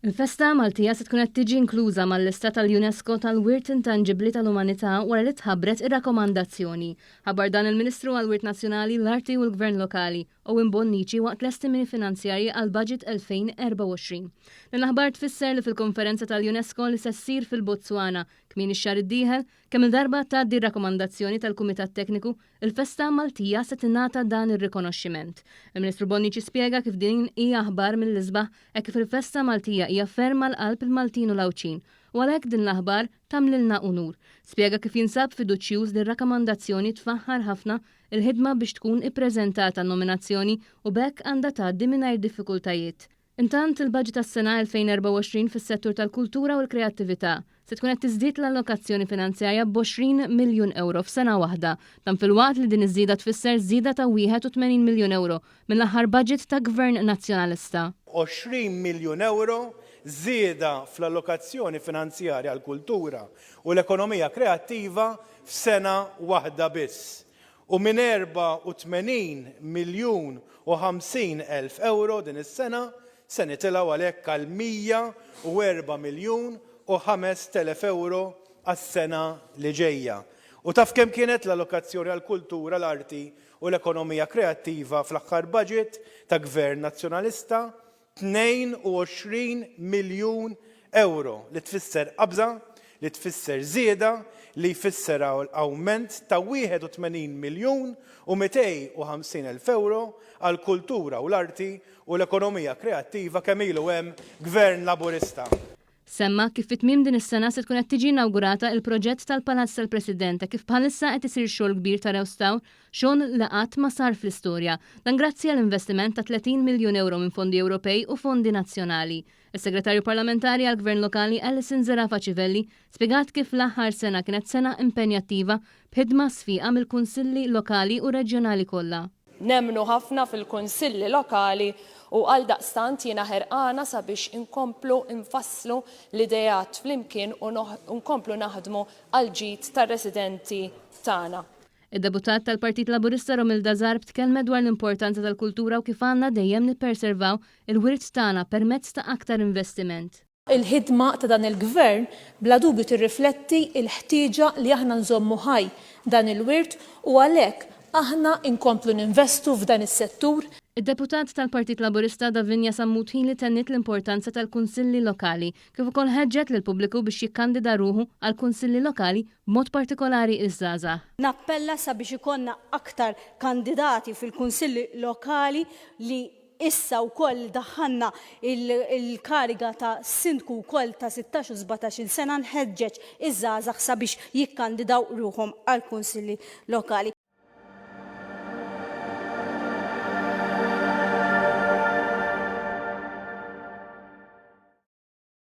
Il-festa Maltija se tkun qed tiġi inkluża mal-lista tal-UNESCO tal-Wirt Intangibbli tal-Umanità wara li tħabbret ir-rakkomandazzjoni. Ħabbar dan il-Ministru għall-Wirt Nazzjonali l-Arti u l-Gvern Lokali Owen Bonnici waqt l-estimi finanzjarji għal-Budget 2024. L-aħbar tfisser li fil-konferenza tal-UNESCO li se ssir fil-Botswana kmieni x-xahar id-dieħel kemm il-darba tgħaddi r-rakkomandazzjoni tal-Kumitat Tekniku, il-festa Maltija se tingħata dan ir-rikonoxximent. Il-Ministru Bonnici spjega kif din hija aħbar mill-isbaħ hekk kif il-festa Maltija hija ferm mal-qalb il-Maltin u l-Awċin u għalhekk din l-aħbar tagħmlilna unur. Spjega kif jinsab fiduċjuż li r-rakkomandazzjoni tfaħħar ħafna il-ħidma biex tkun ippreżentata n-nominazzjoni u bekk għandha tgħaddi mingħajr diffikultajiet. Intant il-budget tas-sena 2024 fis-settur tal-kultura u l-kreattività se tkun qed tiżdied l-allokazzjoni finanzjarja b'20 miljun euro f'sena waħda, dan fil-waqt li din iż-żieda tfisser żieda ta' 81 miljun euro mill-aħħar budget ta' Gvern Nazzjonalista. 20 miljun euro żieda fl-allokazzjoni finanzjarja għall-kultura u l-ekonomija kreattiva f'sena waħda biss. U minn 84 miljun u 50 elf euro din is-sena se nitilgħu għalhekk għal 104 miljun u 5,000 euro għas-sena li ġejja. U taf kemm kienet l-allokazzjoni għall-kultura, l-arti u l-ekonomija kreattiva fl-aħħar budget ta' Gvern Nazzjonalista? 22 miljun euro li tfisser qabża, li tfisser żieda, li jfisser awment ta' 81 miljun u 250 elf euro għal kultura u l-arti u l-ekonomija kreattiva kemm ilu hemm Gvern Laburista. Semma kif fit-tmiem din is-sena se tkun qed tiġi inawgurata il-proġett tal-Palazz tal-President kif bħalissa qed isir xogħol kbir ta' rewstaw xogħol li qatt ma sar fl-istorja. Dan grazzi għall-investiment ta' 30 miljun euro minn fondi Ewropej u fondi nazzjonali. Is-Segretarju Parlamentari għall-Gvern Lokali Alison Zerafa Civelli spjegat kif l-aħħar sena kienet sena impenjattiva b'ħidma sfiqa mill-kunsilli lokali u reġjonali kollha. Nemmnu ħafna fil-kunsilli lokali u għal daqstant jiena ħerqana sabiex inkomplu infasslu l-idejat flimkien u nkomplu naħdmu għal ġid tar-residenti tagħna. Id-deputat tal-Partit Laburista Romilda Zarb tkellmet dwar l-importanza tal-kultura u kif għandna dejjem nipperservaw il-wirt tagħna permezz ta' aktar investiment. Il-ħidma ta' dan il-gvern bla dubju tirrifletti il-ħtieġa li aħna nżommu ħaj dan il-wirt u għalhekk aħna inkomplu ninvestu f'dan is-settur. Id-deputat tal-Partit Laburista Davinja Sammutin li tennit l-importanza tal-kunsilli lokali kif ukoll ħeġġet lil pubbliku biex jikkandida ruħu għal kunsilli lokali b'mod partikolari iż-żgħażagħ. Nappella sabiex ikonna aktar kandidati fil-kunsilli lokali li issa wkoll daħħalna il-kariga ta' sindku wkoll ta' 16 u 17 sena nħeġġeġ iż-żgħażagħ sabiex jikkandidaw ruhom għal kunsilli lokali.